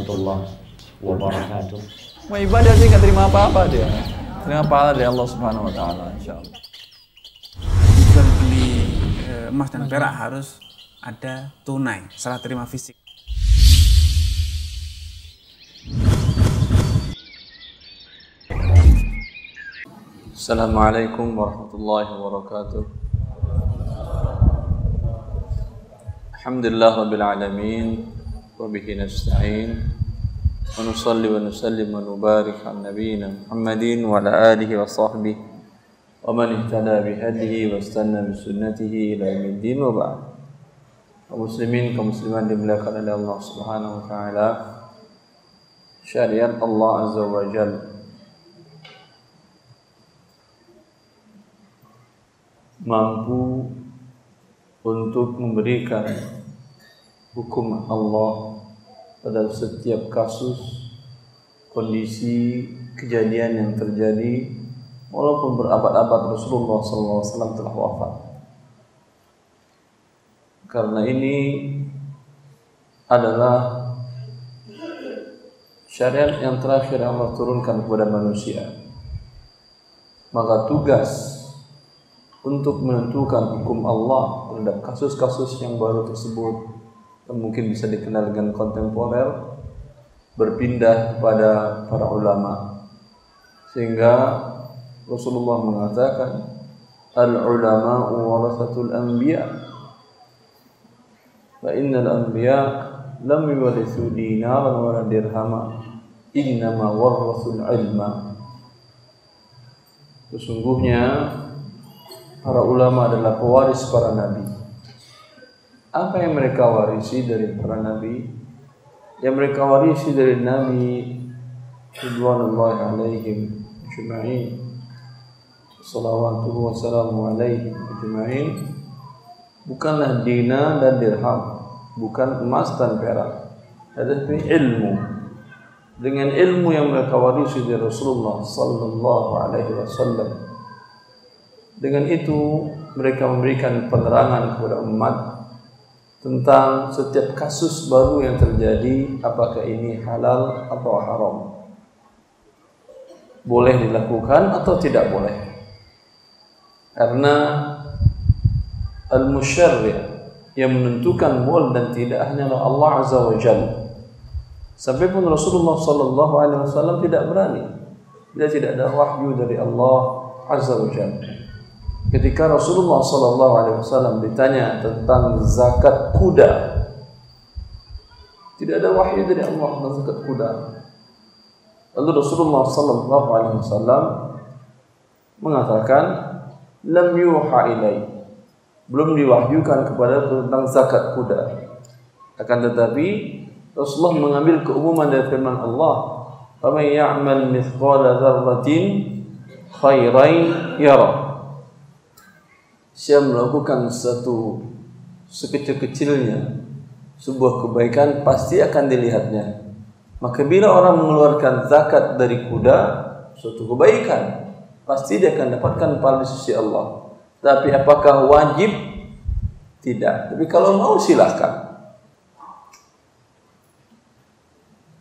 warahmatullahi wabarakatuh. Mau ibadah sih nggak terima apa-apa dia. Terima pahala dari Allah Subhanahu Wa Taala, insyaallah. Jual beli emas dan perak harus ada tunai, serah terima fisik. Assalamualaikum warahmatullahi wabarakatuh. Alhamdulillah rabbil alamin wa bihi nasta'in wa nusalli wa nusallim wa nubarik ala nabiyyina Muhammadin wa ala alihi wa sahbihi wa man ihtada bi hadihi wa istanna bi sunnatihi ila yaumiddin wa ba'd. Kaum muslimin, kaum muslimat dimuliakan oleh Allah Subhanahu wa taala. Syariat Allah azza wa jalla mampu untuk memberikan hukum Allah pada setiap kasus, kondisi, kejadian yang terjadi walaupun berabad-abad Rasulullah SAW telah wafat. Karena ini adalah syariat yang terakhir Allah turunkan kepada manusia. Maka tugas untuk menentukan hukum Allah terhadap kasus-kasus yang baru tersebut yang mungkin bisa dikenal dengan kontemporer berpindah kepada para ulama, sehingga Rasulullah mengatakan al-ulama warasatul anbiya wa innal anbiya lam yuwarithu dinaran wa dirhama innama warathul ilma. Sesungguhnya para ulama adalah pewaris para nabi. Apa yang mereka warisi dari para nabi? Yang mereka warisi dari nabi ridwanullahi alaihim ajma'in, salawatuhu wassalamu alaihim ajma'in, bukanlah dinar dan dirham, bukan emas dan perak, tetapi ilmu. Dengan ilmu yang mereka warisi dari Rasulullah sallallahu alaihi wasallam, dengan itu mereka memberikan penerangan kepada umat tentang setiap kasus baru yang terjadi, apakah ini halal atau haram, boleh dilakukan atau tidak boleh. Karena al-musyarri' yang menentukan boleh dan tidak hanyalah Allah Azza wa Jalla. Sampai pun Rasulullah sallallahu alaihi wasallam tidak berani bila tidak ada wahyu dari Allah Azza wa Jalla. Ketika Rasulullah SAW ditanya tentang zakat kuda, tidak ada wahyu dari Allah tentang zakat kuda. Lalu Rasulullah SAW mengatakan, lam yuha ilai, belum diwahyukan kepada tentang zakat kuda. Akan tetapi Rasulullah mengambil keumuman dari firman Allah, faman ya'mal mithqala dzarratin khairan yarah. Siapa melakukan satu sekecil-kecilnya sebuah kebaikan pasti akan dilihatnya. Maka bila orang mengeluarkan zakat dari kuda, suatu kebaikan, pasti dia akan dapatkan pahala di sisi Allah. Tapi apakah wajib? Tidak. Tapi kalau mau silahkan.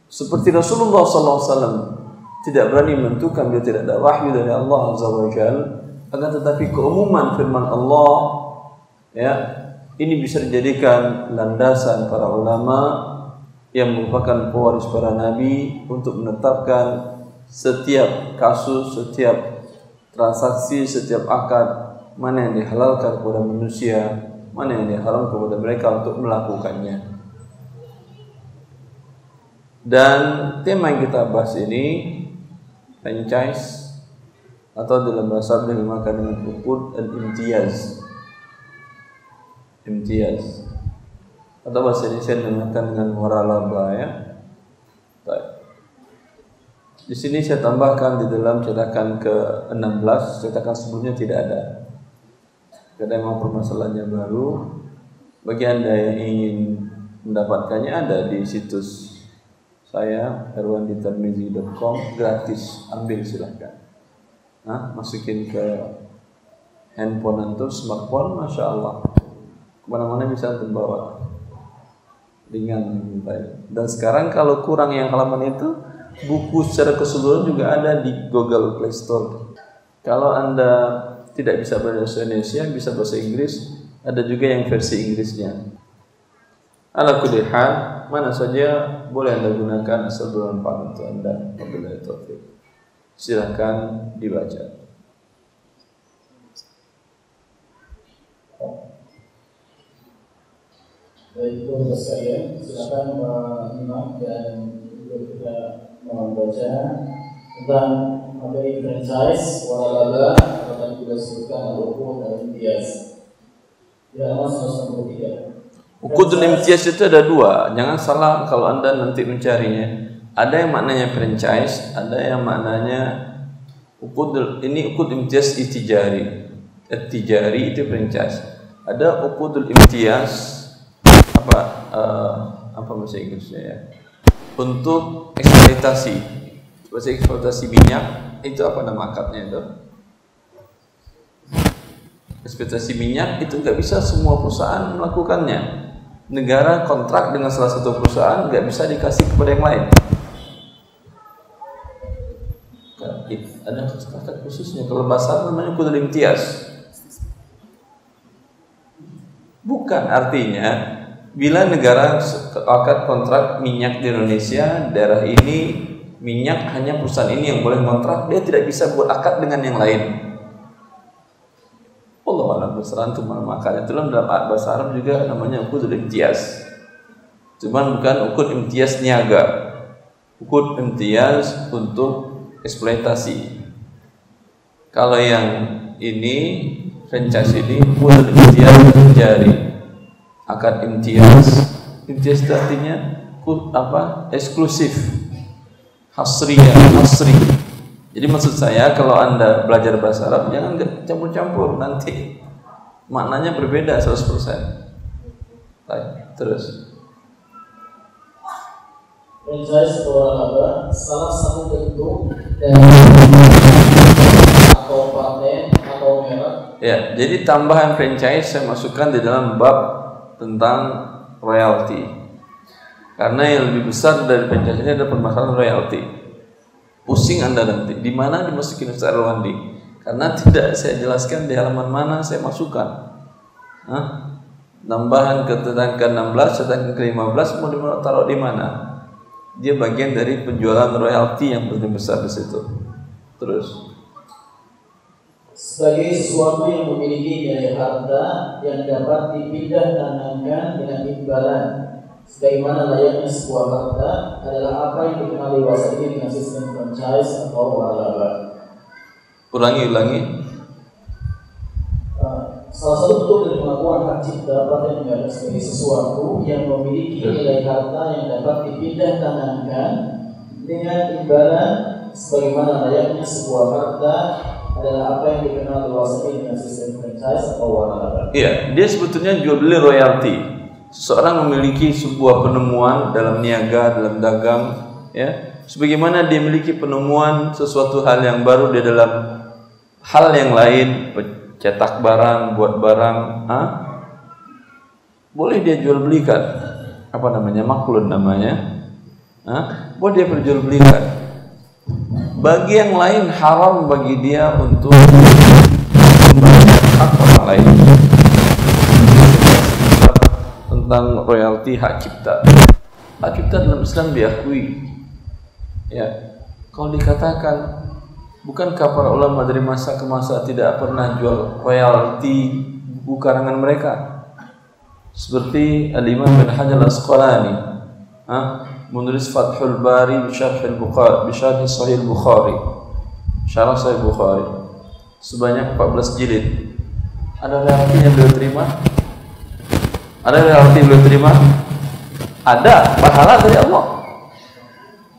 Seperti Rasulullah SAW tidak berani menentukan bila tidak ada wahyu dari Allah Azza wa Jalla. Akan tetapi keumuman firman Allah, ya, ini bisa dijadikan landasan para ulama yang merupakan pewaris para nabi untuk menetapkan setiap kasus, setiap transaksi, setiap akad, mana yang dihalalkan kepada manusia, mana yang diharamkan kepada mereka untuk melakukannya. Dan tema yang kita bahas ini franchise, atau dalam bahasa Arab dinamakan dengan uqud al-imtiyaz. Imtiyaz. Atau bahasa Indonesia dinamakan dengan waralaba, ya. Baik. Di sini saya tambahkan di dalam cetakan ke-16, cetakan sebelumnya tidak ada. Karena memang permasalahannya baru. Bagi Anda yang ingin mendapatkannya ada di situs saya herwanditarmizi.com, gratis, ambil silahkan. Masukin ke handphone atau smartphone, masya Allah, kemana-mana bisa terbawa. ringan. Dan sekarang kalau kurang yang halaman itu, buku secara keseluruhan juga ada di Google Play Store. Kalau Anda tidak bisa bahasa Indonesia, bisa bahasa Inggris, ada juga yang versi Inggrisnya. Ala kulli hal, mana saja boleh Anda gunakan asal bermanfaat untuk Anda. Wabillahi taufiq. Silakan dibaca. Baik, teman-teman sekalian, silakan menyimak dan juga kita membaca tentang materi franchise, waralaba, atau tadi kita sebutkan al-uqud dan imtiaz. Di halaman 193. Uqud dan imtiaz itu ada dua. Jangan salah kalau Anda nanti mencarinya. Ada yang maknanya franchise, ada yang maknanya uqud. Ini uqud imtiaz itijari. Tijari itu franchise. Ada uqudul imtiaz apa bahasa Inggrisnya ya? Untuk eksploitasi. Bahasa eksploitasi minyak itu apa nama akadnya itu? Eksploitasi minyak itu nggak bisa semua perusahaan melakukannya. Negara kontrak dengan salah satu perusahaan nggak bisa dikasih kepada yang lain. Ada akad khususnya. Kalau bahasa namanya uqudul imtiaz. Bukan artinya bila negara akad kontrak minyak di Indonesia, daerah ini minyak hanya perusahaan ini yang boleh kontrak, dia tidak bisa buat akad dengan yang lain. Allah a'lam bishawab. Itu makanya dalam bahasa Arab juga namanya uqud imtiaz. Cuman bukan uqud imtiaz niaga. Uqud imtiaz untuk eksploitasi. Kalau yang ini franchise ini uqud imtiaz jari. Akad imtiaz. Imtiaz itu artinya apa? Eksklusif. Hasri. Jadi maksud saya kalau Anda belajar bahasa Arab jangan campur-campur, nanti maknanya berbeda 100%. Baik, terus. Franchise waralaba salah satu bentuk dari atau paten atau merek. Ya, jadi tambahan franchise saya masukkan di dalam bab tentang royalti. Karena yang lebih besar dari franchise ini adalah permasalahan royalti. Pusing Anda nanti di mana dimasukin Ustaz Arwandi. Karena tidak saya jelaskan di halaman mana saya masukkan. Tambahan tentang ke-16 tentang ke-15 mau ditaruh di mana? Dia bagian dari penjualan royalti yang paling besar di situ. Terus sebagai sesuatu yang memiliki nilai harta yang dapat dipindah tangankan dengan imbalan, sebagaimana layaknya sebuah harta adalah apa yang dikenal dewasa ini dengan sistem franchise atau waralaba. Ulangi. Salah satu bentuk dari pengakuan hak cipta paten merek sebagai sesuatu yang memiliki nilai harta yang dapat dipindah tangankan dengan imbalan, sebagaimana layaknya sebuah harta adalah apa yang dikenal luas ini dengan sistem franchise atau waralaba. Iya, dia sebetulnya jual beli royalti. Seseorang memiliki sebuah penemuan dalam niaga, dalam dagang, ya. Sebagaimana dia memiliki penemuan sesuatu hal yang baru di dalam hal yang lain, cetak barang, buat barang, boleh dia jual belikan. Apa namanya? Maklun namanya. Boleh dia perjual belikan. Bagi yang lain haram bagi dia untuk membayar hak orang lain. Tentang royalti hak cipta. Hak cipta dalam Islam diakui. Ya, kalau dikatakan bukankah para ulama dari masa ke masa tidak pernah jual royalti buku karangan mereka? Seperti Al-Imam bin Hajar Al-Asqalani, menulis Fathul Bari Bisyarh Sahih Bukhari, Syarah Sahih Bukhari sebanyak 14 jilid. Ada royalti yang beliau terima? Ada royalti beliau terima? Ada, pahala dari Allah.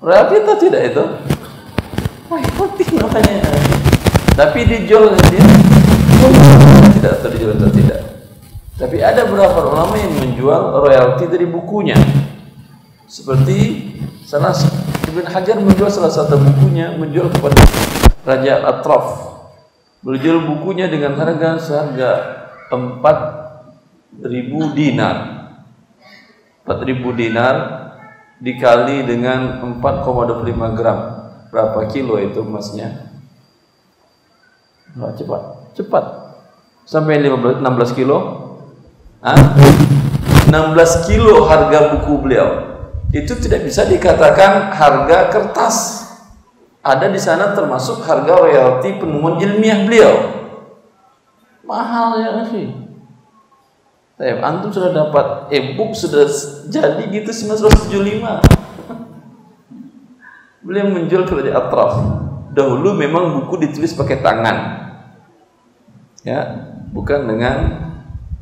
Royalti itu tidak itu? Wah, penting makanya. Tapi dijual dia tidak atau dijual atau tidak. Tapi ada beberapa ulama yang menjual royalti dari bukunya. Seperti Ibn Hajar menjual salah satu bukunya, menjual kepada Raja Al-Atraf. Menjual bukunya dengan seharga 4.000 dinar. 4.000 dinar dikali dengan 4,25 gram. Berapa kilo itu emasnya? Cepat. Sampai 16 kilo. 16 kilo harga buku beliau. Itu tidak bisa dikatakan harga kertas. Ada di sana termasuk harga royalti penemuan ilmiah beliau. Mahal ya sih. Antum sudah dapat e-book sudah jadi gitu 1975. Beliau menjual ke atraf. Dahulu memang buku ditulis pakai tangan, ya, bukan dengan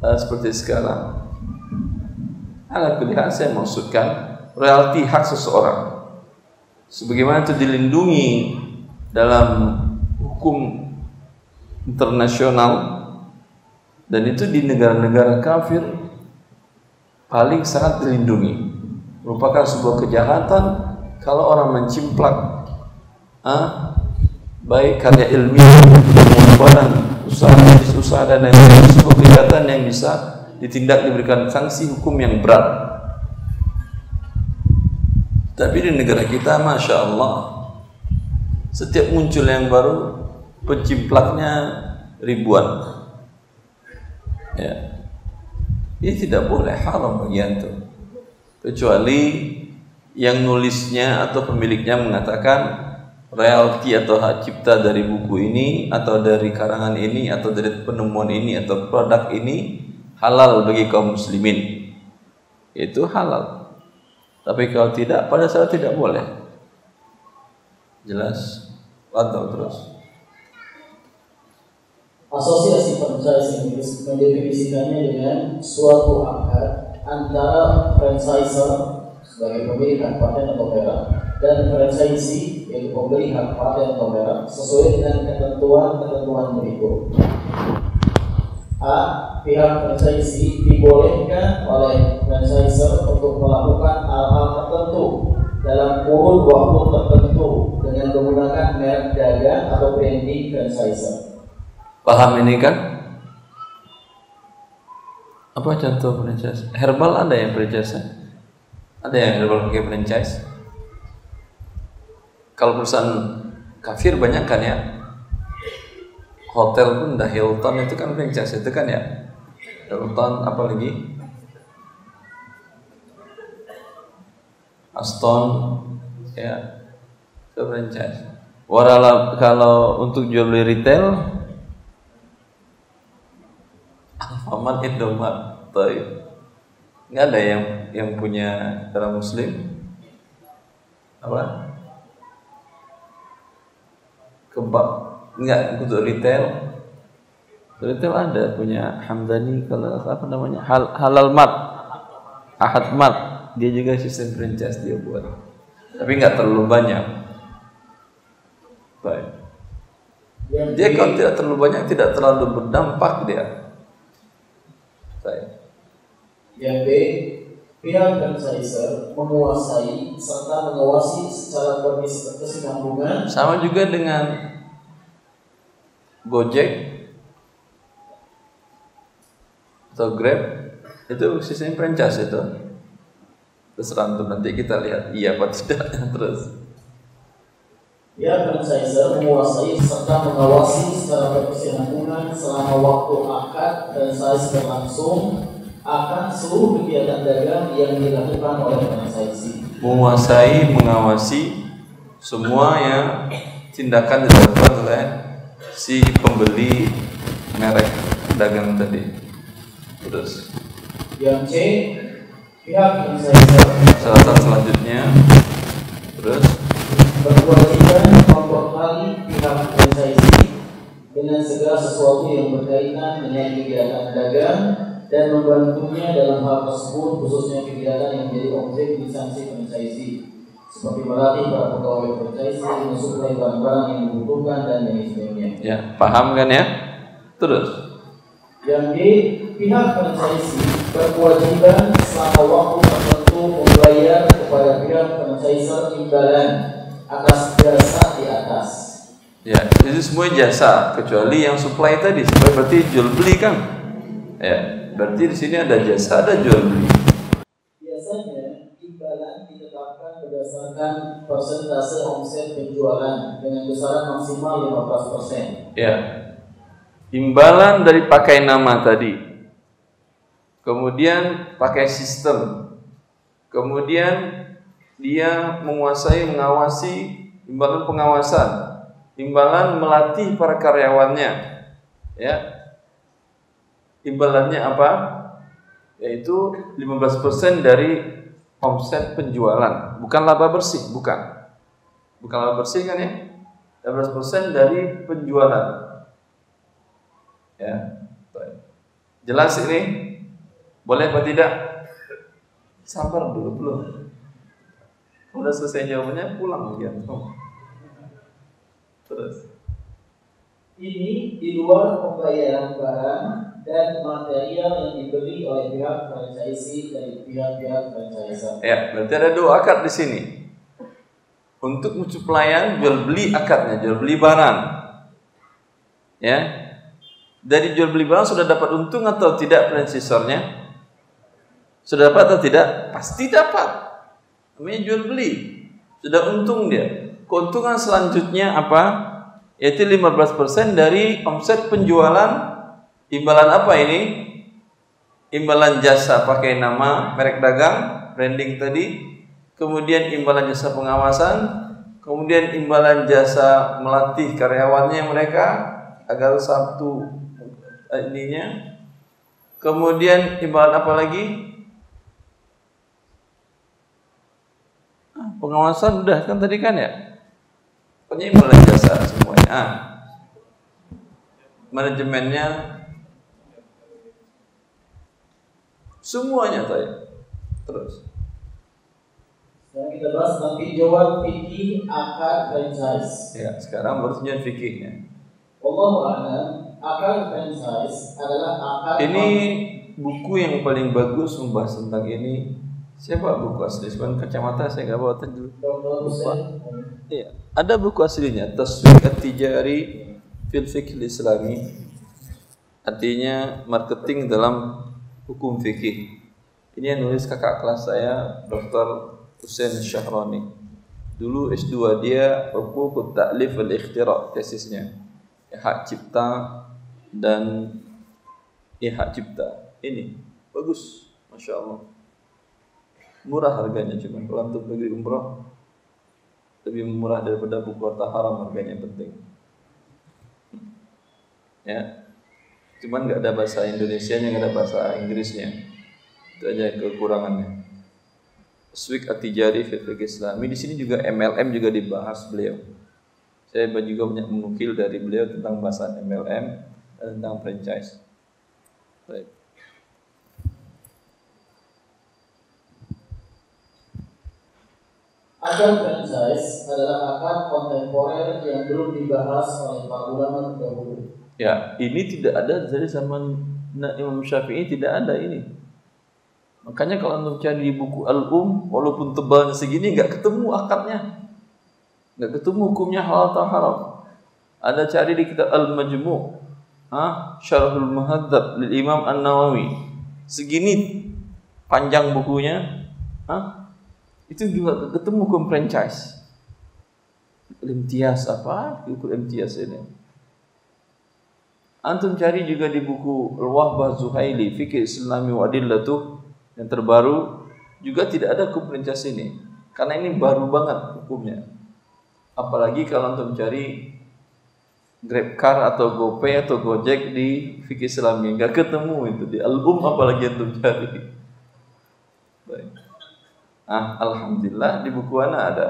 seperti sekarang. Ala kulli hal, saya maksudkan royalti hak seseorang, sebagaimana itu dilindungi dalam hukum internasional, dan itu di negara-negara kafir paling sangat dilindungi. Merupakan sebuah kejahatan kalau orang mencimplak baik karya ilmiah, pengorbanan, usaha dan lain-lain, sebuah kejahatan yang bisa ditindak, diberikan sanksi hukum yang berat. Tapi di negara kita, masya Allah, setiap muncul yang baru pencimplaknya ribuan. Ya, ini tidak boleh, haram bagi antum, kecuali yang nulisnya atau pemiliknya mengatakan royalti atau hak cipta dari buku ini atau dari karangan ini atau dari penemuan ini atau produk ini halal bagi kaum muslimin, itu halal. Tapi kalau tidak, pada saat tidak boleh. Jelas? Pantau terus. Asosiasi franchising mendefinisikannya dengan suatu akad antara franchisor sebagai pemilik hak paten atau merek dan franchisee yaitu pembeli hak paten atau merek sesuai dengan ketentuan berikut. A. Pihak franchisee dibolehkan oleh franchisor untuk melakukan hal-hal tertentu dalam kurun waktu tertentu dengan menggunakan merek dagang atau branding franchisor. Paham ini kan? Apa contoh franchise? Herbal ada yang franchise? Ada yang herbal pakai franchise? Kalau perusahaan kafir banyak kan ya? Hotel pun dah Hilton itu kan franchise itu kan ya? Hilton apa lagi? Aston ya, itu franchise. Walau kalau untuk jual beli retail, Alfamart, Indomaret, nggak ada yang punya orang Muslim. Apa? Kebab nggak untuk retail. Retail ada punya Hamdani, kalau apa namanya Halal Mart, Ahad Mart, dia juga sistem franchise dia buat, tapi nggak terlalu banyak. Baik. Dia kalau tidak terlalu banyak tidak terlalu berdampak dia. Baik. Yang B, pihak franchisor menguasai serta mengawasi secara berkesinambungan. Sama juga dengan Gojek atau Grab, itu sistem franchise itu. Terserah untuk nanti kita lihat iya apa tidak terus. Pihak franchisor menguasai serta mengawasi secara berkesinambungan selama waktu akad franchise berlangsung akan seluruh kegiatan dagang yang dilakukan oleh franchisee. Menguasai, mengawasi semua yang tindakan dilakukan oleh si pembeli merek dagang tadi. Terus yang C, pihak franchisor catatan selanjutnya terus berkewajiban membekali pihak franchisee dengan segala sesuatu yang berkaitan dengan kegiatan dagang dan membantunya dalam hal tersebut, khususnya kegiatan yang menjadi objek lisensi franchisee seperti melatih para pegawai franchisee, mensuplai barang-barang yang dibutuhkan dan lain sebagainya. ya, paham kan ya? Terus Yang D, pihak franchisee berkewajiban selama waktu tertentu membayar kepada pihak franchisor imbalan atas jasa di atas. ya, itu semua jasa kecuali yang supply tadi. Supply berarti jual beli kan? Ya, berarti di sini ada jasa, ada jual beli. Biasanya berdasarkan persentase omset penjualan dengan besaran maksimal 15%. Ya. Imbalan dari pakai nama tadi. Kemudian pakai sistem. Kemudian dia mengawasi imbalan pengawasan, imbalan melatih para karyawannya. Ya. Imbalannya apa? Yaitu 15% dari omset penjualan, bukan laba bersih, bukan laba bersih kan ya, 15% dari penjualan. Ya, jelas ini? Boleh apa tidak? Sabar dulu belum. Udah selesai jawabannya pulang lagi. Terus. Ini di luar pembayaran barang dan material yang dibeli oleh pihak franchisee dari pihak-pihak franchisor. Ya, berarti ada dua akad di sini. Untuk muncul pelayan jual beli akadnya, jual beli barang. Ya. Dari jual beli barang sudah dapat untung atau tidak franchisornya? Sudah dapat atau tidak? Pasti dapat. Namanya jual beli. Sudah untung dia. Keuntungan selanjutnya apa? Yaitu 15% dari omset penjualan. Imbalan apa ini? Imbalan jasa pakai nama merek dagang, branding tadi. Kemudian imbalan jasa pengawasan. Kemudian imbalan jasa melatih karyawannya mereka agar satu ininya. Kemudian imbalan apa lagi? Pengawasan udah kan tadi kan ya? Pokoknya imbalan jasa semuanya. Manajemennya semuanya tadi. Terus. Sekarang kita bahas nanti jawab fikih akad franchise. Ya, sekarang baru tunjuk fikihnya. Wallahu a'lam, akad franchise adalah akad. Ini buku yang paling bagus membahas tentang ini. Siapa buku asli? Cuman kacamata saya nggak bawa tadi. Iya, ada buku aslinya. Taswiq at-Tijari fil Fiqh Islami. Artinya marketing dalam hukum fikih. Ini yang nulis kakak kelas saya, Dr. Husain Syahrani. Dulu S2 dia Huquq Ta'lif wal-Ikhtira' tesisnya. Hak cipta dan hak cipta. Ini bagus, Masya Allah. Murah harganya, cuma kalau untuk negeri umrah lebih murah daripada buku harta haram harganya, penting. Ya, cuman nggak ada bahasa Indonesianya, nggak ada bahasa Inggrisnya. Itu aja kekurangannya. Taswiq at-Tijari fil Fiqh Islami. Di sini juga MLM juga dibahas beliau. Saya juga banyak menukil dari beliau tentang bahasa MLM dan tentang franchise. Baik. Akad franchise adalah akad kontemporer yang belum dibahas oleh para ulama terdahulu. Ya, ini tidak ada dari zaman Imam Syafi'i, tidak ada ini. Makanya kalau anda cari di buku Al-Um, walaupun tebalnya segini, nggak ketemu akadnya, nggak ketemu hukumnya halal atau haram. Anda cari di kitab Al-Majmu', Syarhul Muhadzab lil Imam An-Nawawi, segini panjang bukunya, itu juga nggak ketemu hukum franchise. Imtiaz apa? Hukum imtiaz ini. Antum cari juga di buku Al-Wahbah Zuhaili, Fikih Islami wa Adillatuh, yang terbaru, juga tidak ada hukum franchise ini. Karena ini baru banget hukumnya. Apalagi kalau antum cari GrabCar atau GoPay atau Gojek di Fikih Islami, nggak ketemu itu di Al-Um, apalagi antum cari. Baik. Alhamdulillah di buku ana ada.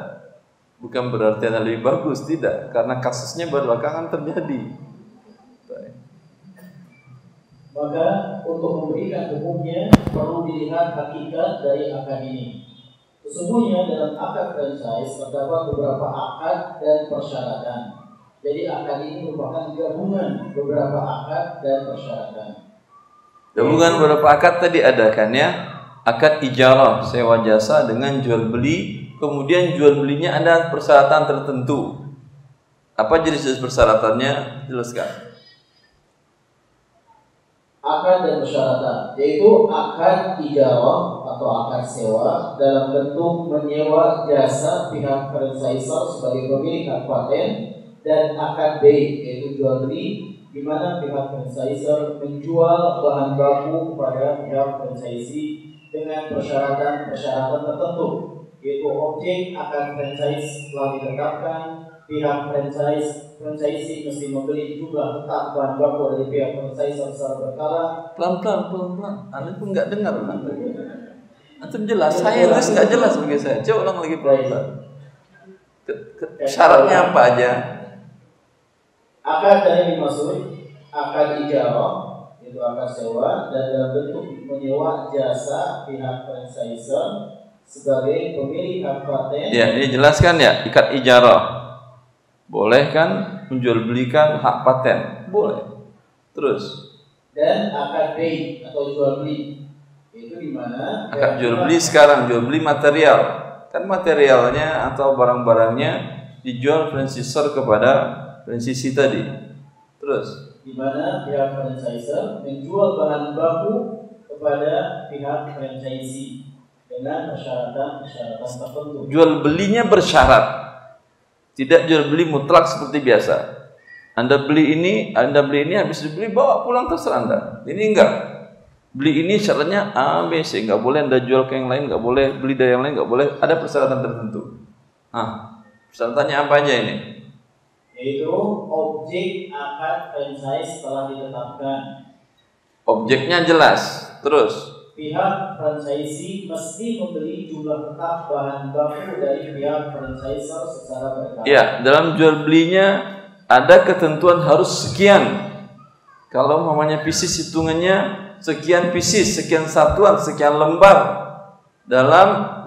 Bukan berarti ana lebih bagus, tidak. Karena kasusnya baru belakangan terjadi. Baik. Maka untuk memberikan hukumnya perlu dilihat hakikat dari akad ini. Sesungguhnya dalam akad franchise terdapat beberapa akad dan persyaratan. Jadi akad ini merupakan gabungan beberapa akad dan persyaratan. Gabungan beberapa akad tadi ada kan ya? Akad ijarah, sewa jasa dengan jual beli. Kemudian jual belinya ada persyaratan tertentu. Apa jenis persyaratannya? Jelaskan. akad dan persyaratan, yaitu akad ijarah atau akad sewa dalam bentuk menyewa jasa pihak franchisor sebagai pemilik hak paten, dan akad bay yaitu jual beli, di mana pihak franchisor menjual bahan baku kepada pihak franchisee dengan persyaratan tertentu, yaitu objek akad franchise telah ditetapkan, pihak franchisee mesti membeli jumlah tetap bahan baku dari pihak franchisor secara berkala. Pelan-pelan. Anda pun nggak dengar. Antum jelas, saya nulis nggak jelas bagi saya. Coba ulang lagi pelan-pelan. Syaratnya apa aja? Akad yang dimaksud akad ijarah, yaitu akad sewa, dan dalam bentuk menyewa jasa pihak franchisor sebagai pemilik hak paten. Ya, ini jelaskan ya, ikat ijarah. Boleh kan menjual belikan hak paten? Boleh. Terus? Dan akad bay atau jual beli, itu di mana akad jual beli sekarang, jual beli material. Kan materialnya atau barang-barangnya dijual franchisor kepada franchisee tadi. Terus? Di mana pihak franchisor menjual bahan baku kepada pihak franchisee dengan persyaratan tertentu. Jual belinya bersyarat. Tidak jual beli mutlak seperti biasa. Anda beli ini habis dibeli bawa pulang terserah Anda. Ini enggak. Beli ini syaratnya A, B, C, enggak boleh Anda jual ke yang lain, enggak boleh beli dari yang lain, enggak boleh. Ada persyaratan tertentu. Persyaratannya apa aja ini? Yaitu objek akad franchise telah ditetapkan. Objeknya jelas. Terus? Pihak franchisee mesti membeli jumlah tetap bahan baku dari pihak franchisor secara berkala. Ya, dalam jual belinya ada ketentuan harus sekian. Kalau namanya pieces hitungannya sekian pieces, sekian satuan, sekian lembar dalam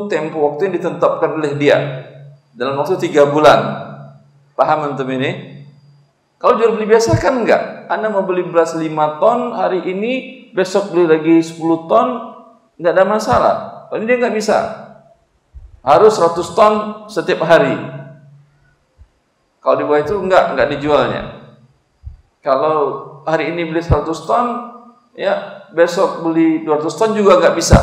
tempo waktu yang ditetapkan oleh dia. Dalam waktu 3 bulan. Paham antum ini? Kalau jual beli biasa kan enggak. Anda mau beli beras 5 ton hari ini, besok beli lagi 10 ton, enggak ada masalah. Kalau ini dia enggak bisa. Harus 100 ton setiap hari. Kalau di bawah itu enggak dijualnya. Kalau hari ini beli 100 ton, ya besok beli 200 ton juga enggak bisa.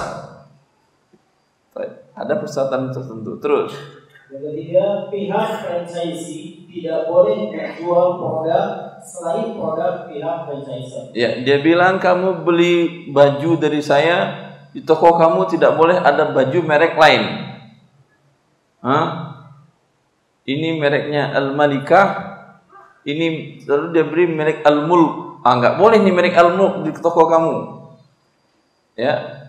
Ada persyaratan tertentu. Terus? Yang ketiga, pihak franchisee tidak boleh menjual produk selain produk pihak franchisor. Ya, dia bilang kamu beli baju dari saya di toko kamu tidak boleh ada baju merek lain. Ini mereknya Al-Malikah, ini lalu dia beli merek Al-Mulk. Enggak boleh nih merek Al-Mulk di toko kamu. Ya.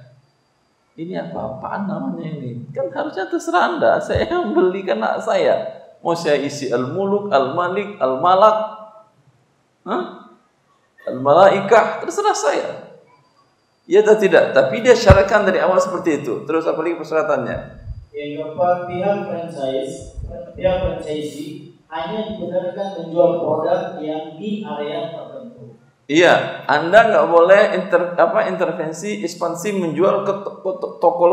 Ini apa-apaan namanya ini? Kan harusnya terserah Anda. Saya yang beli karena saya. Mau saya isi Al-Muluk, Al-Malik, Al-Malak, Al-Malaikah, terserah saya. Ya atau tidak? Tapi dia syaratkan dari awal seperti itu. Terus apa lagi persyaratannya? Yang keempat, pihak franchisee hanya dibenarkan menjual produk yang di area tertentu. Iya, Anda nggak boleh intervensi ekspansi menjual ke toko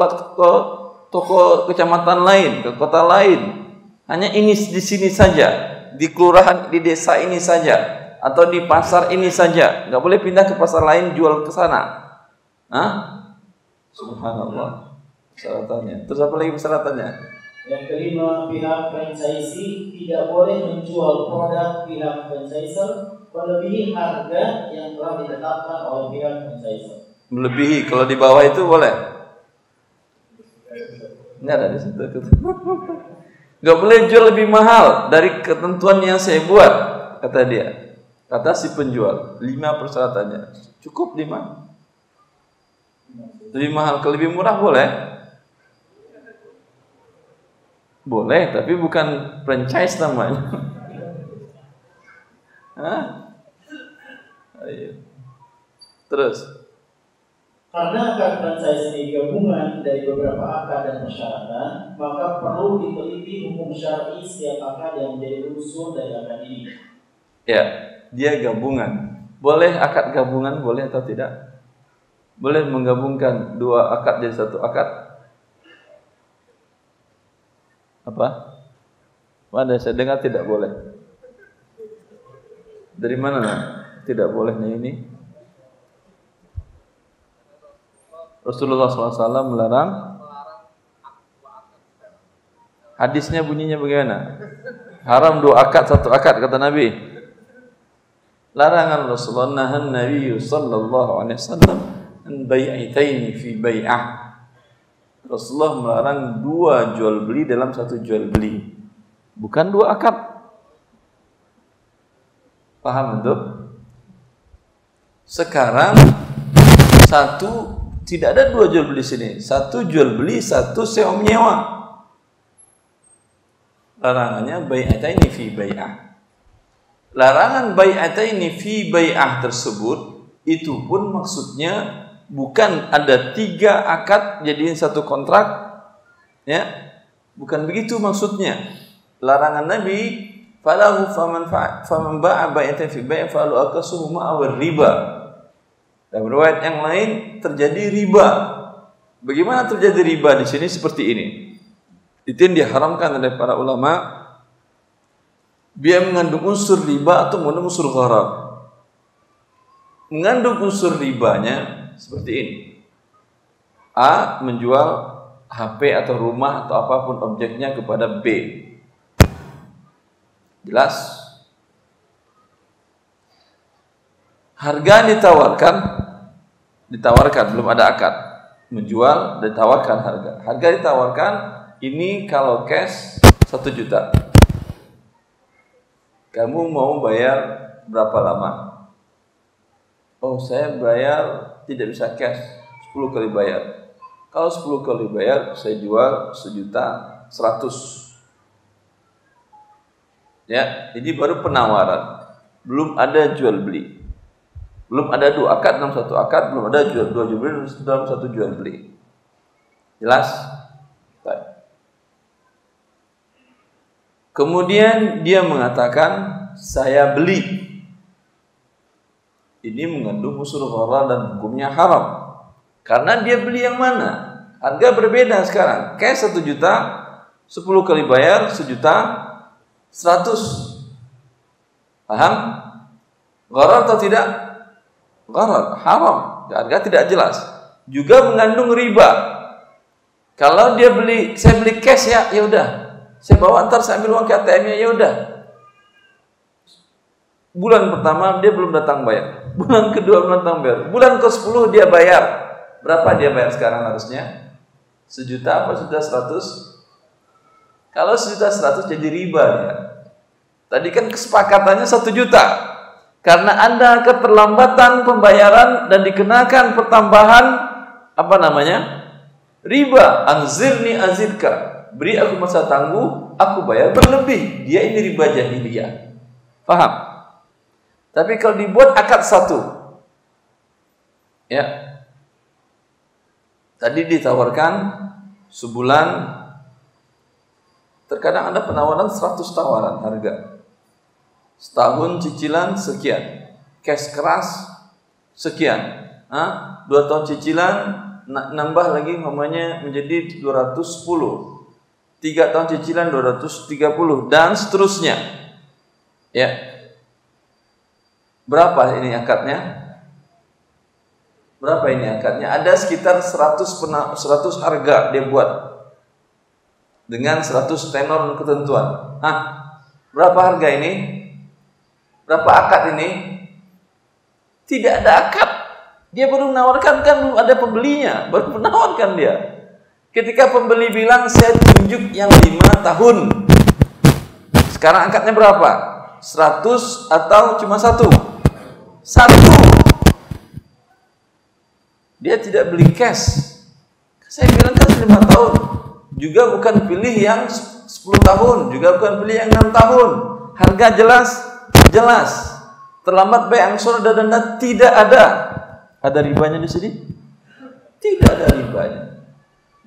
kecamatan lain, ke kota lain. Hanya ini di sini saja, di kelurahan, di desa ini saja, atau di pasar ini saja. Nggak boleh pindah ke pasar lain jual ke sana. Subhanallah. Persyaratannya. Terus apa lagi persyaratannya? Yang kelima, pihak franchisee tidak boleh menjual produk pihak franchisor melebihi harga yang telah ditetapkan oleh pihak franchisor. Melebihi, kalau di bawah itu boleh? Nggak ada di situ. Nggak boleh jual lebih mahal dari ketentuan yang saya buat, kata dia. Kata si penjual, 5 persyaratannya. Cukup 5? Lebih mahal ke lebih murah boleh? Boleh, tapi bukan franchise namanya. Ayo. Terus? Karena akad franchise ini gabungan dari beberapa akad dan persyaratan, maka perlu diteliti hukum syar'i setiap akad yang menjadi unsur dari akad ini. Ya, dia gabungan. Boleh akad gabungan, boleh atau tidak? Boleh menggabungkan 2 akad jadi 1 akad? Apa? Mana saya dengar tidak boleh. Dari mana? Tidak bolehnya ini? Rasulullah SAW melarang. Hadisnya bunyinya bagaimana? Haram 2 akad 1 akad kata Nabi. Larangan Rasulullah, nahan Nabi sallallahu alaihi wasallam an bai'ataini fi bai'ah. Rasulullah melarang 2 jual beli dalam 1 jual beli, bukan 2 akad. Paham itu? Sekarang tidak ada 2 jual beli sini. 1 jual beli, 1 sewa menyewa. Larangannya bai'ataini fi bai'ah. Larangan bai'ataini fi bai'ah tersebut itu pun maksudnya bukan ada 3 akad jadiin 1 kontrak, ya. Bukan begitu maksudnya. Larangan Nabi falahu faman ba'a bai'atan fi bai'ah falahu akasuhu ma'awar riba. Dan riwayat yang lain terjadi riba. Bagaimana terjadi riba di sini seperti ini? Itu yang diharamkan oleh para ulama. Dia mengandung unsur riba atau mengandung unsur gharar. Mengandung unsur ribanya seperti ini. A menjual HP atau rumah atau apapun objeknya kepada B. Jelas? Harga ditawarkan, belum ada akad. Menjual, ditawarkan harga. Harga ditawarkan, ini kalau cash 1 juta. Kamu mau bayar berapa lama? Oh, saya bayar tidak bisa cash, 10 kali bayar. Kalau 10 kali bayar, saya jual 1.100.000. Ya, ini baru penawaran. Belum ada jual beli. Belum ada 2 akad dalam 1 akad, belum ada 2 jual beli dalam 1 jual beli. Jelas? Baik. Kemudian dia mengatakan, saya beli. Ini mengandung unsur gharar dan hukumnya haram. Karena dia beli yang mana? Harga berbeda sekarang. Cash 1 juta, 10 kali bayar 1.100.000. Paham? Gharar atau tidak? Gharar, haram. Harga tidak jelas. Juga mengandung riba. Kalau dia beli, saya beli cash ya udah. Saya bawa antar, saya ambil uang ke ATM-nya, ya udah. Bulan pertama dia belum datang bayar. Bulan kedua belum datang bayar. Bulan ke-10 dia bayar. Berapa dia bayar sekarang harusnya? 1 juta apa 1.100.000? Kalau 1.100.000 jadi riba ya. Tadi kan kesepakatannya 1 juta. Karena ada keterlambatan pembayaran dan dikenakan pertambahan riba. Anzirni azidka. Beri aku masa tangguh, aku bayar berlebih. Dia ini riba jahiliyah. Paham? Tapi kalau dibuat akad 1, ya, tadi ditawarkan sebulan, terkadang ada penawaran 100 tawaran harga. Setahun cicilan sekian, cash keras sekian, 2 tahun cicilan nambah lagi namanya menjadi 210, 3 tahun cicilan 230 dan seterusnya. Ya. Berapa ini akadnya? Berapa ini akadnya? Ada sekitar 100 harga dia buat dengan 100 tenor dan ketentuan. Berapa harga ini? Berapa akad ini? Tidak ada akad. Dia baru menawarkan, kan belum ada pembelinya, baru menawarkan dia. Ketika pembeli bilang saya tunjuk yang 5 tahun. Sekarang akadnya berapa? 100 atau cuma 1? 1. Dia tidak beli cash. Saya bilang kan 5 tahun. Juga bukan pilih yang 10 tahun, juga bukan pilih yang 6 tahun. Harga jelas. Terlambat bayar angsur dan denda tidak ada. Ada ribanya di sini? Tidak ada ribanya.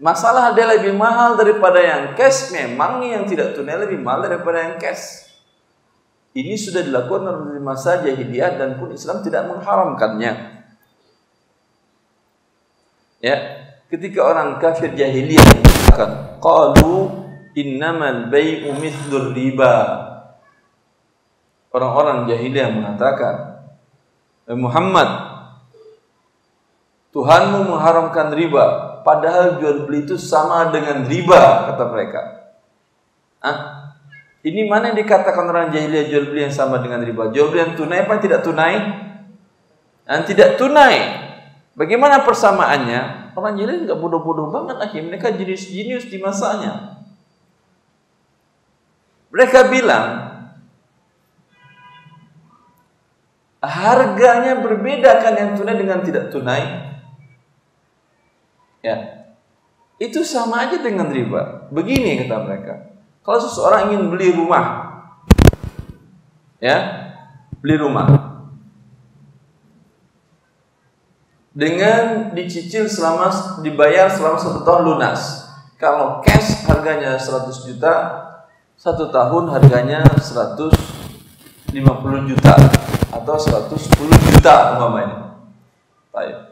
Masalah dia lebih mahal daripada yang cash, memang yang tidak tunai lebih mahal daripada yang cash. Ini sudah dilakukan di masa jahiliyah dan pun Islam tidak mengharamkannya. Ya, ketika orang kafir jahiliyah mengatakan, qalu innamal bai'u mithlur riba. Orang-orang jahiliyah mengatakan, Muhammad, Tuhanmu mengharamkan riba, padahal jual beli itu sama dengan riba, kata mereka. Ini mana yang dikatakan orang jahiliyah jual beli yang sama dengan riba? Jual beli yang tunai apa yang tidak tunai? Yang tidak tunai. Bagaimana persamaannya? Orang jahiliyah nggak bodoh-bodoh banget akhirnya, mereka jenius-jenius di masanya. Mereka bilang harganya berbeda kan yang tunai dengan tidak tunai. Ya, itu sama aja dengan riba. Begini kata mereka, kalau seseorang ingin beli rumah, ya, beli rumah dengan dicicil dibayar selama 1 tahun lunas. Kalau cash harganya 100 juta, 1 tahun harganya 150 juta atau 110 juta umpamanya. Baik.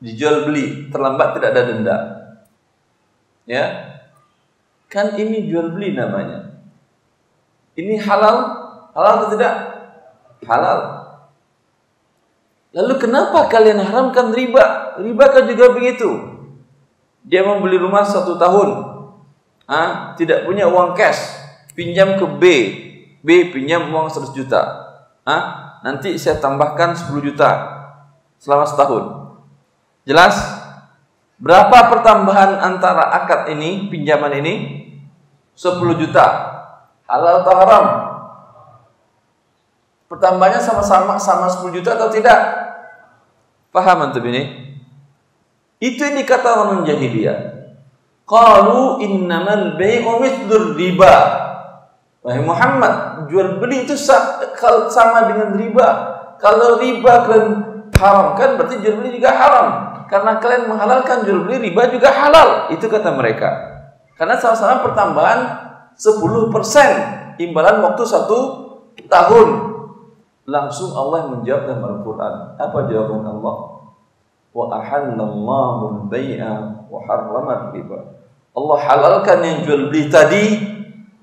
Dijual beli, terlambat tidak ada denda. Ya. Kan ini jual beli namanya. Ini halal? Halal atau tidak? Halal. Lalu kenapa kalian haramkan riba? Riba kan juga begitu. Dia membeli rumah 1 tahun. Tidak punya uang cash, pinjam ke B. B pinjam uang 100 juta. Nanti saya tambahkan 10 juta selama setahun. Jelas? Berapa pertambahan antara akad ini, pinjaman ini? 10 juta. Halal atau haram? Pertambahannya sama 10 juta atau tidak? Paham antum ini? Itu yang dikata orang jahiliyah. Qalu innamal bai'u mithlur riba. Wahai Muhammad, jual beli itu sama dengan riba. Kalau riba kalian haramkan, berarti jual beli juga haram. Karena kalian menghalalkan jual beli, riba juga halal. Itu kata mereka. Karena sama-sama pertambahan 10% imbalan waktu 1 tahun. Langsung Allah menjawab dalam Al-Quran. Apa jawaban Allah? Wa ahallallahu al-bai'a wa harrama riba. Allah halalkan yang jual beli tadi,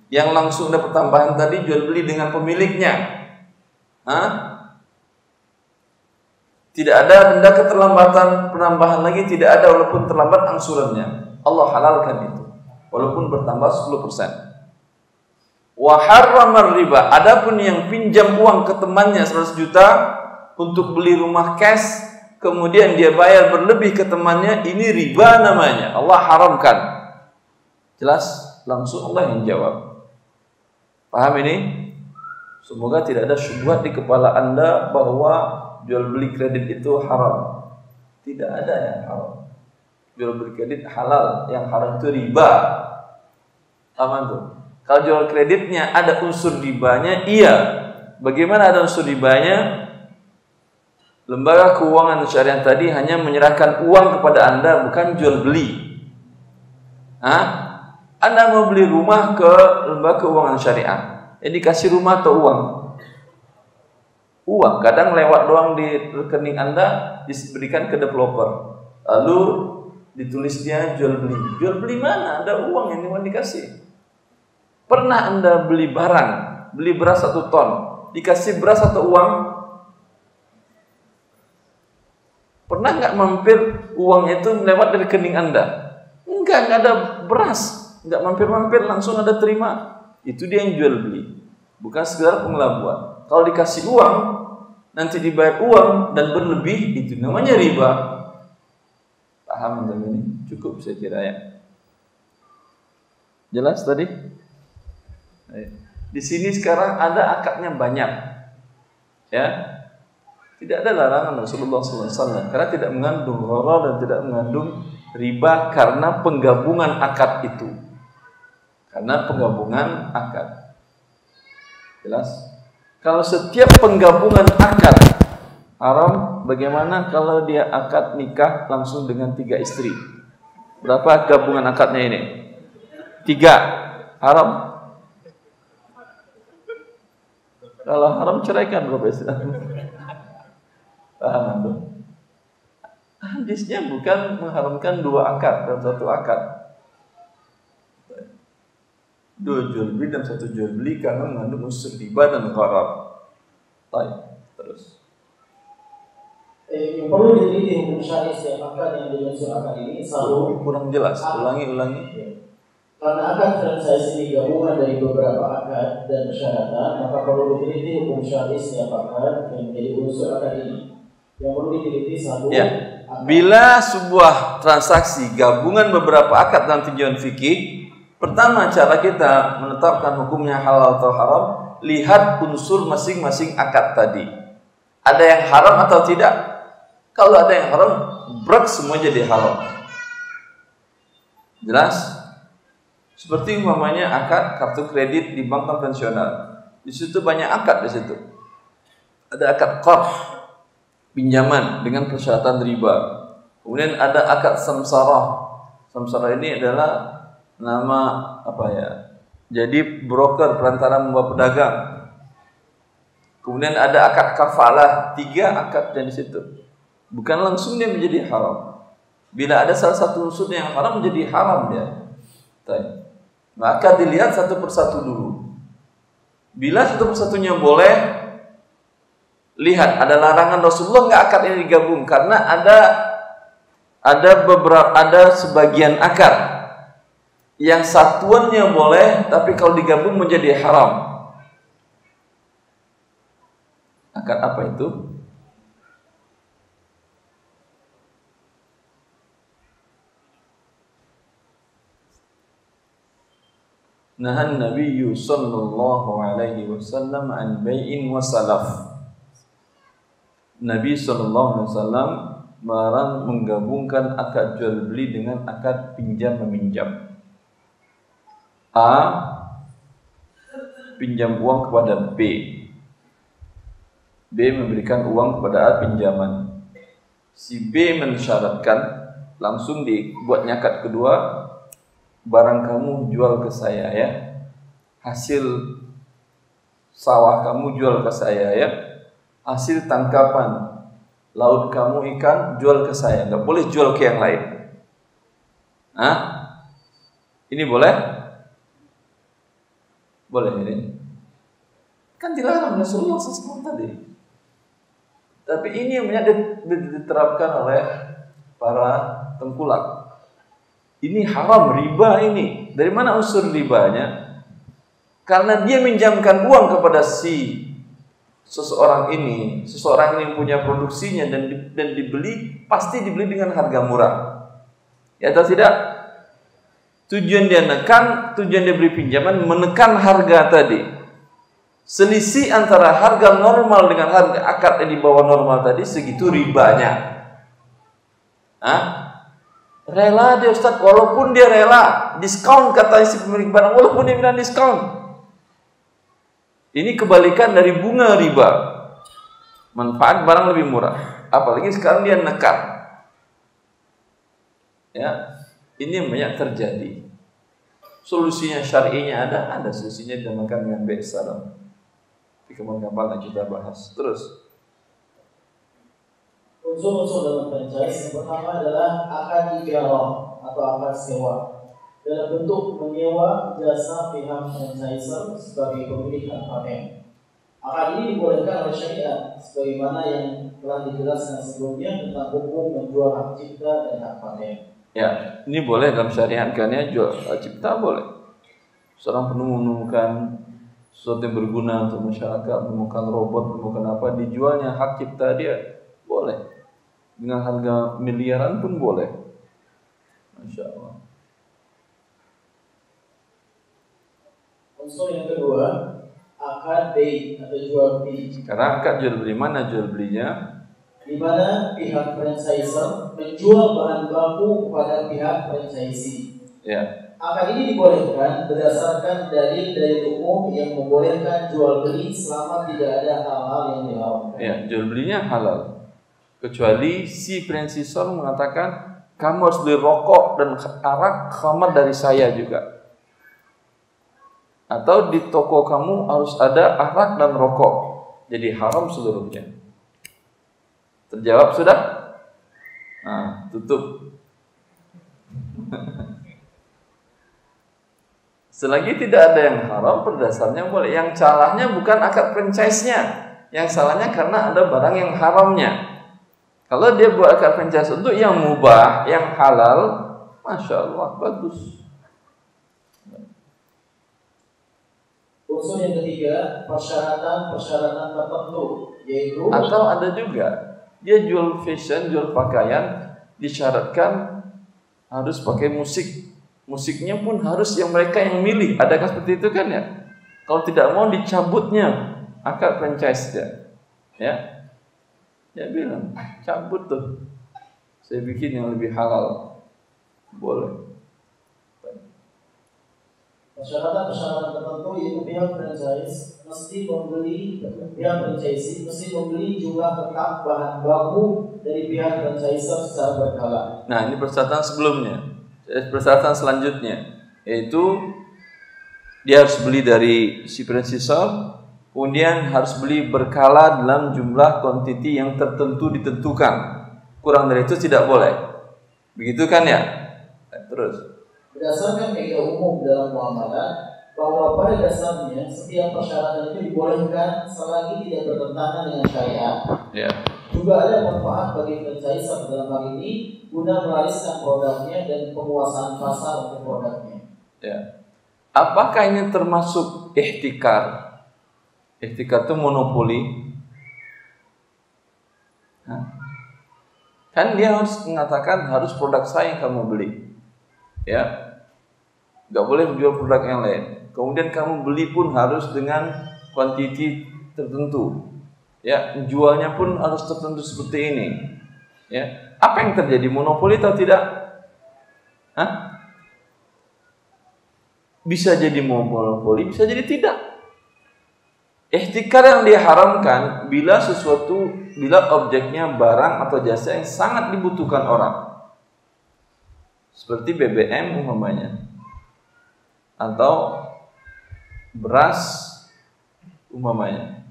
yang langsung ada pertambahan tadi, jual beli dengan pemiliknya. Tidak ada denda keterlambatan, penambahan lagi tidak ada walaupun terlambat angsurannya. Allah halalkan itu walaupun bertambah 10%. Wa harrama riba. Adapun yang pinjam uang ke temannya 100 juta untuk beli rumah cash, kemudian dia bayar berlebih ke temannya, ini riba namanya. Allah haramkan. Jelas? Langsung Allah yang jawab. Paham ini? Semoga tidak ada syubhat di kepala Anda bahwa jual beli kredit itu haram. Tidak ada yang haram. Jual beli kredit halal, yang haram itu riba. Aman tuh. Kalau jual kreditnya ada unsur ribanya, iya. Bagaimana ada unsur ribanya? Lembaga keuangan syariah tadi hanya menyerahkan uang kepada Anda, bukan jual beli. Anda mau beli rumah ke lembaga keuangan syariah, dikasih rumah atau uang? Uang. Kadang lewat doang di rekening Anda, diberikan ke developer, lalu ditulisnya jual beli. Jual beli mana? Ada uang yang mau dikasih. Pernah Anda beli barang, beli beras 1 ton, dikasih beras atau uang? Pernah nggak mampir uang itu lewat dari rekening Anda? Enggak ada beras. Nggak mampir-mampir, langsung ada terima. Itu dia yang jual beli, bukan sekedar pengelabuan. Kalau dikasih uang, nanti dibayar uang dan berlebih, itu namanya riba. Paham ini? Cukup saya kira ya. Jelas tadi? Di sini sekarang ada akadnya banyak, ya. Tidak ada larangan Rasulullah SAW karena tidak mengandung gharar dan tidak mengandung riba karena penggabungan akad itu. Karena penggabungan akad. Jelas? Kalau setiap penggabungan akad haram, bagaimana kalau dia akad nikah langsung dengan 3 istri? Berapa gabungan akadnya ini? 3. Haram. Kalau haram ceraikan berapa istri? Paham itu? Hadisnya bukan mengharamkan 2 akad dalam 1 akad. 2 jual beli dan 1 jual beli karena mengandung unsur riba dan gharar. Baik, terus. yang perlu diteliti hukum syar'i setiap akad yang dimaksud akad ini satu, kurang jelas. Ulangi. karena akad franchise ini gabungan dari beberapa akad dan persyaratan, maka perlu diteliti hukum syar'i setiap akad yang menjadi unsur akad ini. Yang perlu diteliti satu, bila sebuah transaksi gabungan beberapa akad dalam tinjauan fikih, pertama cara kita menetapkan hukumnya halal atau haram, lihat unsur masing-masing akad tadi. Ada yang haram atau tidak? Kalau ada yang haram, brek semua jadi haram. Jelas? Seperti umpamanya akad kartu kredit di bank konvensional. Di situ banyak akad di situ. Ada akad qard, pinjaman dengan persyaratan riba. Kemudian ada akad samsarah. Samsarah ini adalah nama jadi broker, perantara membawa pedagang. Kemudian ada akad kafalah, 3 akad di situ. Bukan langsung dia menjadi haram. Bila ada salah satu unsur yang haram menjadi haram dia. Maka dilihat satu persatu dulu. Bila satu persatunya boleh, lihat ada larangan Rasulullah nggak akad ini digabung, karena ada sebagian akad yang satuannya boleh, tapi kalau digabung menjadi haram. Akad apa itu? Nahan Nabi sallallahu alaihi wasallam an bai'in wa salaf. Nabi sallallahu alaihi wasallam melarang menggabungkan akad jual beli dengan akad pinjam meminjam. A pinjam uang kepada B. B memberikan uang kepada A pinjaman. Si B mensyaratkan, langsung dibuatnya akad kedua, barang kamu jual ke saya ya, hasil sawah kamu jual ke saya ya, hasil tangkapan laut kamu ikan jual ke saya, nggak boleh jual ke yang lain. Ini boleh? Boleh ini? Kan dilarang Rasulullah SAW tadi. Tapi ini yang banyak diterapkan oleh para tengkulak. Ini haram, riba ini. Dari mana unsur ribanya? Karena dia minjamkan uang kepada seseorang ini punya produksinya dan dibeli, pasti dibeli dengan harga murah. Ya atau tidak? Tujuan dia beri pinjaman menekan harga tadi. Selisih antara harga normal dengan harga akad yang di bawah normal tadi, segitu ribanya. Rela dia Ustaz, walaupun dia rela diskon, kata si pemilik barang, walaupun dia bilang diskon. Ini kebalikan dari bunga riba. Manfaat barang lebih murah. Apalagi sekarang dia nekat. Ya, ini yang banyak terjadi. Solusinya syar'inya ada solusinya dinamakan dengan baik salam. Di kapan-kapan kita bahas. Terus. Unsur-unsur dalam franchise yang pertama adalah akad ijarah atau akad sewa, dalam bentuk menyewa jasa pihak franchisor sebagai pemilik hak paten. Akad ini dibolehkan oleh syariat sebagaimana yang telah dijelaskan sebelumnya tentang hukum menjual hak cipta dan hak paten. Ya, ini boleh dalam syariat, karena jual hak cipta boleh. Seorang menemukan sesuatu yang berguna untuk masyarakat, menemukan robot, menemukan apa, dijualnya hak cipta dia, boleh. Dengan harga miliaran pun boleh. Masya Allah. Unsur yang kedua, akad bei atau jual beli. Sekarang akad jual beli, mana jual belinya? Di mana pihak franchisor menjual bahan baku kepada pihak franchisee. Ya. Akad ini dibolehkan berdasarkan dalil umum yang membolehkan jual beli selama tidak ada hal-hal yang dilakukan. Ya, jual belinya halal. Kecuali si franchisor mengatakan kamu harus beli rokok dan arak khamar dari saya juga. Atau di toko kamu harus ada arak dan rokok. Jadi haram seluruhnya. Terjawab sudah? Nah, tutup. Selagi tidak ada yang haram, berdasarnya boleh. Yang salahnya bukan akad franchise-nya. Yang salahnya karena ada barang yang haramnya. Kalau dia buat akad franchise untuk yang mubah, yang halal, Masya Allah, bagus. Unsur yang ketiga, persyaratan tertentu, yaitu atau ada juga dia jual fashion, jual pakaian, disyaratkan harus pakai musik. Musiknya pun harus yang mereka yang milih. Adakah seperti itu kan ya? Kalau tidak mau dicabutnya akad franchise ya. Dia bilang, cabut tuh. Saya bikin yang lebih halal. Boleh. Persyaratan tertentu yaitu pihak franchise mesti membeli jumlah tetap bahan baku dari pihak franchisor secara berkala. Nah, ini persyaratan sebelumnya. Persyaratan selanjutnya yaitu dia harus beli dari si franchisor, kemudian harus beli berkala dalam jumlah kuantiti yang tertentu ditentukan. Kurang dari itu tidak boleh. Begitu kan ya? Terus berdasarkan kaidah umum dalam muamalah bahwa pada dasarnya setiap persyaratan itu dibolehkan selagi tidak bertentangan dengan syariat. ya. Juga ada manfaat bagi franchisor dalam hal ini guna mewariskan produknya dan penguasaan pasar untuk produknya. Ya. Apakah ini termasuk ihtikar? Ihtikar itu monopoli. Kan dia harus mengatakan harus produk saya yang kamu beli. Ya. Gak boleh menjual produk yang lain. Kemudian kamu beli pun harus dengan kuantiti tertentu. Ya, jualnya pun harus tertentu seperti ini. Ya, apa yang terjadi, monopoli atau tidak? Bisa jadi monopoli, bisa jadi tidak. Ihtikar yang diharamkan bila objeknya barang atau jasa yang sangat dibutuhkan orang. Seperti BBM umpamanya. Atau beras umpamanya.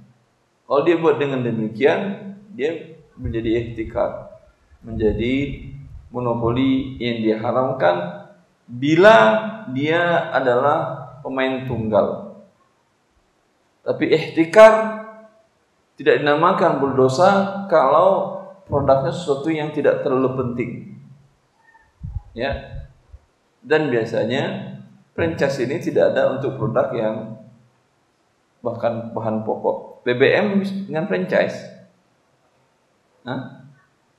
Kalau dia buat dengan demikian, dia menjadi ihtikar, menjadi monopoli yang diharamkan bila dia adalah pemain tunggal. Tapi ihtikar tidak dinamakan berdosa kalau produknya sesuatu yang tidak terlalu penting. Ya. Dan biasanya franchise ini tidak ada untuk produk yang bahkan bahan pokok. BBM dengan franchise.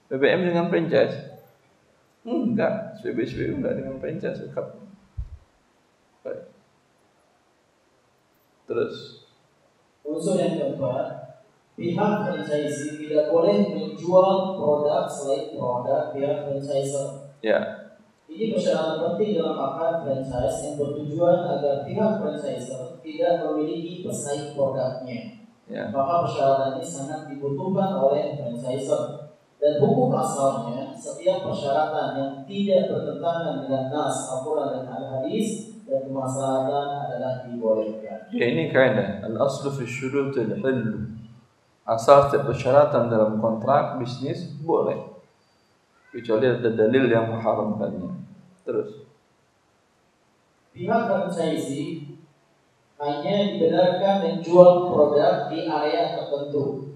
BBM dengan franchise? Enggak, SPBU enggak dengan franchise. Baik. Terus unsur yang keempat, pihak franchisee tidak boleh menjual produk selain produk pihak franchisor. Ya. Ini persyaratan penting dalam akad franchise yang bertujuan agar pihak franchisor tidak memiliki pesaing produknya. Ya. Maka persyaratan ini sangat dibutuhkan oleh franchisor. Dan hukum asalnya, setiap persyaratan yang tidak bertentangan dengan nas, Al-Quran dan Al-Hadis dan kemaslahatan adalah dibolehkan. Ya, ini kaidah al-aslu fi syurutil hillu. Asal setiap persyaratan dalam kontrak bisnis boleh, kecuali ada dalil yang mengharamkannya. Terus pihak franchisee hanya dibenarkan menjual produk di area tertentu.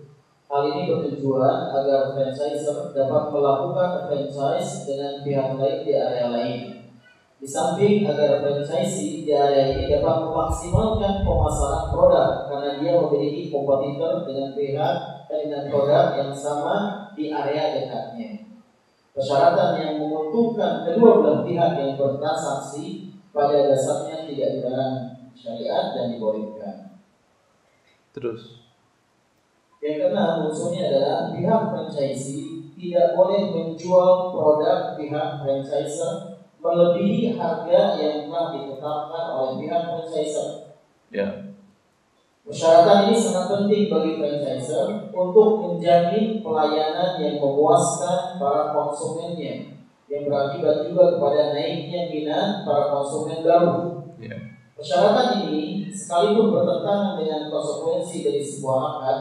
Hal ini bertujuan agar franchisor dapat melakukan franchise dengan pihak lain di area lain. Di samping agar franchisee di area ini dapat memaksimalkan pemasaran produk karena dia memiliki kompetitor dengan produk yang sama di area dekatnya. Persyaratan yang menguntungkan kedua belah pihak yang bertransaksi pada dasarnya tidak dilarang syariat dan dibolehkan. Terus yang keenam unsurnya adalah pihak franchisee tidak boleh menjual produk pihak franchisor melebihi harga yang telah ditetapkan oleh pihak franchisor. ya. Persyaratan ini sangat penting bagi franchisor untuk menjamin pelayanan yang memuaskan para konsumennya, yang berakibat juga kepada naiknya minat para konsumen baru. Ya. Persyaratan ini sekalipun bertentangan dengan konsekuensi dari sebuah akad,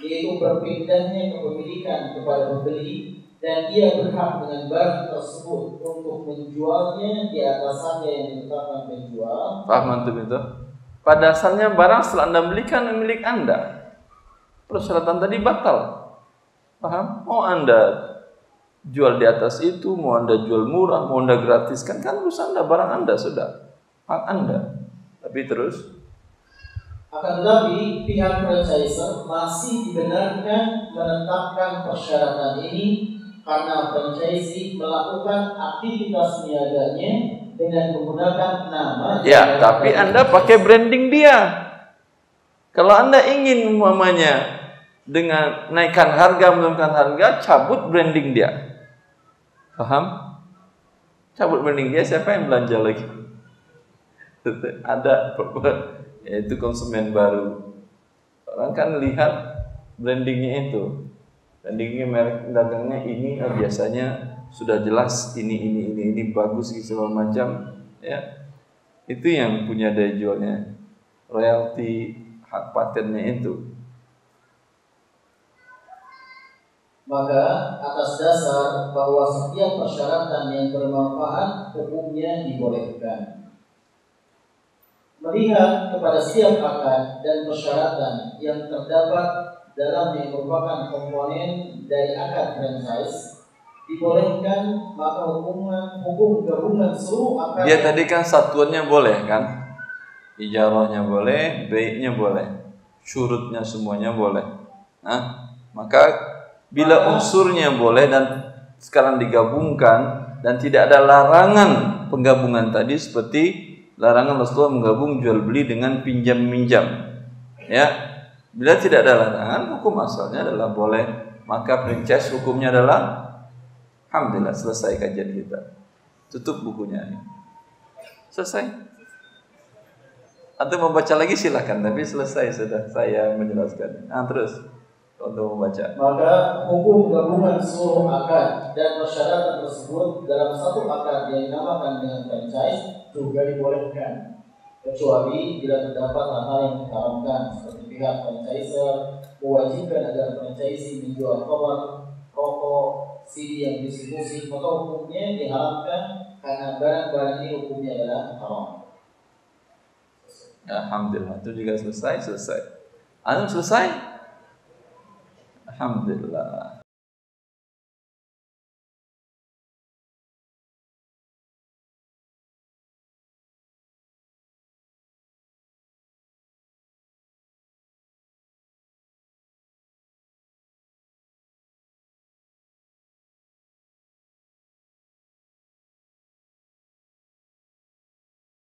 yaitu berpindahnya kepemilikan kepada pembeli dan ia berhak dengan barang tersebut untuk menjualnya di atas harga yang ditetapkan penjual. Paham antum itu? Pada dasarnya barang setelah Anda belikan milik Anda. Persyaratan tadi batal. Paham? Mau Anda jual di atas itu, mau Anda jual murah, mau Anda gratiskan, kan urusan Anda, barang Anda sudah, hak Anda. Tapi terus, akan tetapi pihak franchisor masih dibenarkan menetapkan persyaratan ini karena franchisee melakukan aktivitas niaganya dengan menggunakan nama. ya, tapi Anda pakai branding dia. Kalau Anda ingin umpamanya dengan naikkan harga, menurunkan harga, cabut branding dia. Paham? Cabut branding dia, siapa yang belanja lagi? Ada, yaitu konsumen baru. Orang kan lihat brandingnya itu. Brandingnya merek dagangnya ini, biasanya sudah jelas ini bagus gitu segala macam, ya. Itu yang punya daya jualnya. Royalti, hak patennya itu. Maka atas dasar bahwa setiap persyaratan yang bermanfaat hukumnya dibolehkan. Melihat kepada setiap akad dan persyaratan yang terdapat dalam yang merupakan komponen dari akad franchise dibolehkan, maka hukum gabungan seluruh akad. Dia tadi kan satuannya boleh kan? Ijarahnya boleh, baiknya boleh, syurutnya semuanya boleh. Nah, maka bila unsurnya boleh dan sekarang digabungkan dan tidak ada larangan penggabungan tadi seperti larangan Rasulullah menggabung jual beli dengan pinjam minjam, ya. Bila tidak ada larangan, hukum asalnya adalah boleh, maka franchise hukumnya adalah alhamdulillah. Selesai kajian kita, tutup bukunya, selesai. Atau membaca lagi silakan, tapi selesai sudah saya menjelaskan. Nah, terus untuk membaca. Maka hukum gabungan seluruh akad dan persyaratan tersebut dalam satu akad yang dinamakan dengan franchise juga dibolehkan, kecuali bila terdapat hal-hal yang diharamkan, seperti pihak franchisor mewajibkan agar franchisee menjual khamar, rokok, CD yang distribusi, maka hukumnya diharamkan karena barang-barang ini hukumnya adalah haram. Alhamdulillah, itu juga selesai. Anu selesai. Alhamdulillah.